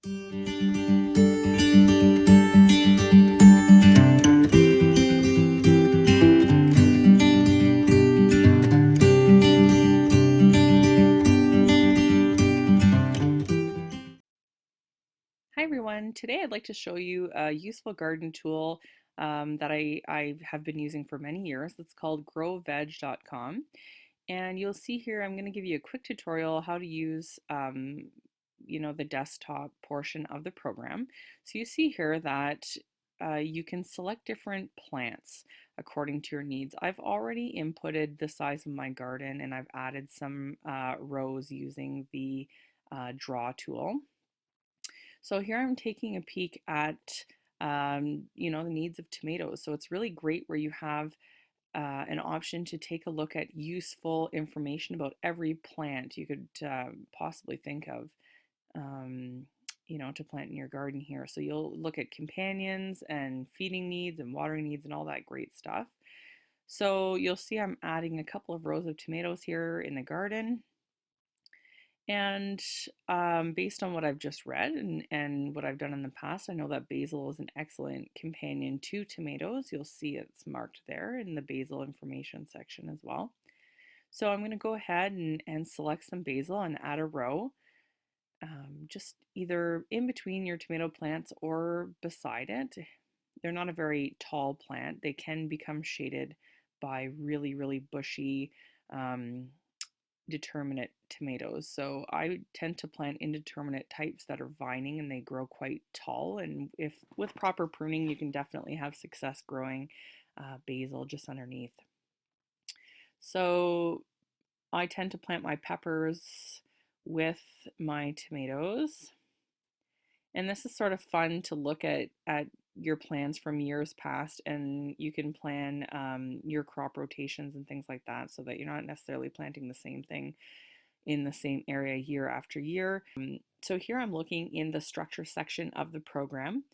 Hi everyone, today I'd like to show you a useful garden tool that I have been using for many years. It's called growveg.com, and you'll see here I'm going to give you a quick tutorial how to use the desktop portion of the program. So you see here that you can select different plants according to your needs. I've already inputted the size of my garden and I've added some rows using the draw tool. So here I'm taking a peek at the needs of tomatoes. So it's really great where you have an option to take a look at useful information about every plant you could possibly think of, to plant in your garden here. So you'll look at companions and feeding needs and watering needs and all that great stuff. So you'll see I'm adding a couple of rows of tomatoes here in the garden. And based on what I've just read and what I've done in the past, I know that basil is an excellent companion to tomatoes. You'll see it's marked there in the basil information section as well. So I'm going to go ahead and select some basil and add a row, just either in between your tomato plants or beside it. They're not a very tall plant. They can become shaded by really, really bushy determinate tomatoes. So I tend to plant indeterminate types that are vining and they grow quite tall. And if with proper pruning, you can definitely have success growing basil just underneath. So I tend to plant my peppers with my tomatoes. And this is sort of fun to look at your plans from years past, and you can plan your crop rotations and things like that so that you're not necessarily planting the same thing in the same area year after year. So here I'm looking in the structure section of the program,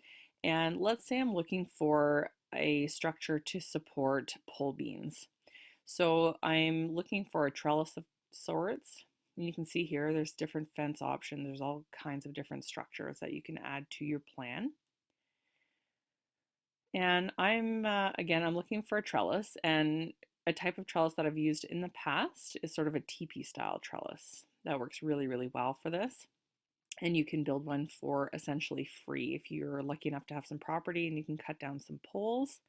and let's say I'm looking for a structure to support pole beans. So I'm looking for a trellis of sorts. And you can see here there's different fence options. There's all kinds of different structures that you can add to your plan. And I'm looking for a trellis, and a type of trellis that I've used in the past is sort of a teepee style trellis. That works really, really well for this. And you can build one for essentially free if you're lucky enough to have some property, and you can cut down some poles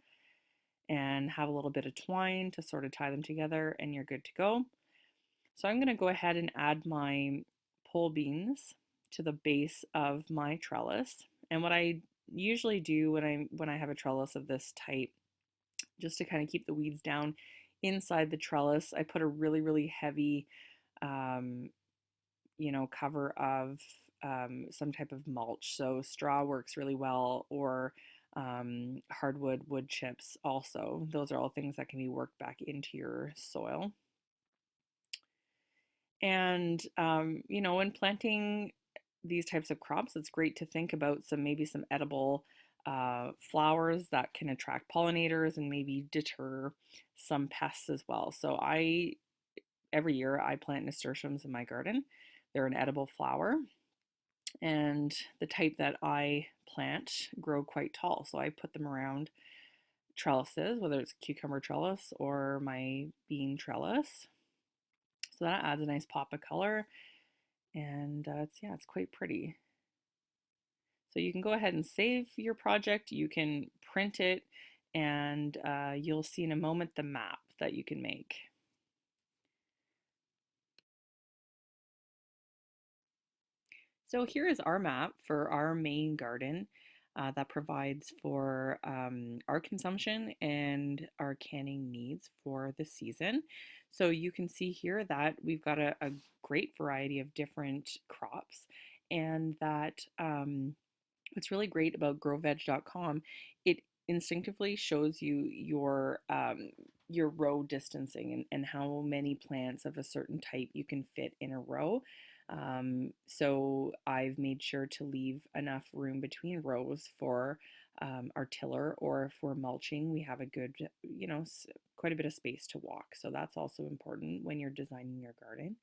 and have a little bit of twine to sort of tie them together, and you're good to go. So I'm going to go ahead and add my pole beans to the base of my trellis. And what I usually do when I have a trellis of this type, just to kind of keep the weeds down inside the trellis, I put a really, really heavy, cover of some type of mulch. So straw works really well, or hardwood wood chips also. Those are all things that can be worked back into your soil. And, when planting these types of crops, it's great to think about maybe some edible flowers that can attract pollinators and maybe deter some pests as well. So every year I plant nasturtiums in my garden. They're an edible flower, and the type that I plant grow quite tall. So I put them around trellises, whether it's cucumber trellis or my bean trellis. So that adds a nice pop of color, and it's quite pretty. So you can go ahead and save your project. You can print it, and you'll see in a moment the map that you can make. So here is our map for our main garden that provides for our consumption and our canning needs for the season. So you can see here that we've got a great variety of different crops, and that what's really great about growveg.com, it instinctively shows you your row distancing and how many plants of a certain type you can fit in a row. So I've made sure to leave enough room between rows for our tiller, or if we're mulching, we have a good, quite a bit of space to walk. So that's also important when you're designing your garden.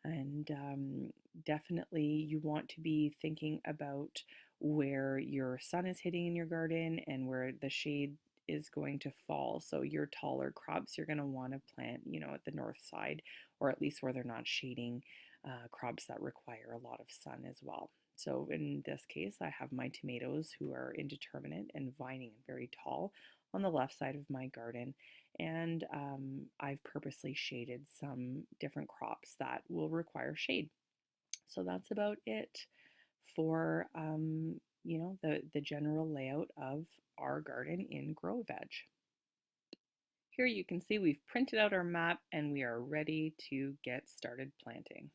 And definitely, you want to be thinking about where your sun is hitting in your garden and where the shade is going to fall. So, your taller crops you're going to want to plant, at the north side, or at least where they're not shading crops that require a lot of sun as well. So, in this case, I have my tomatoes who are indeterminate and vining and very tall on the left side of my garden. And I've purposely shaded some different crops that will require shade. So that's about it for the general layout of our garden in Grow Veg. Here you can see we've printed out our map and we are ready to get started planting.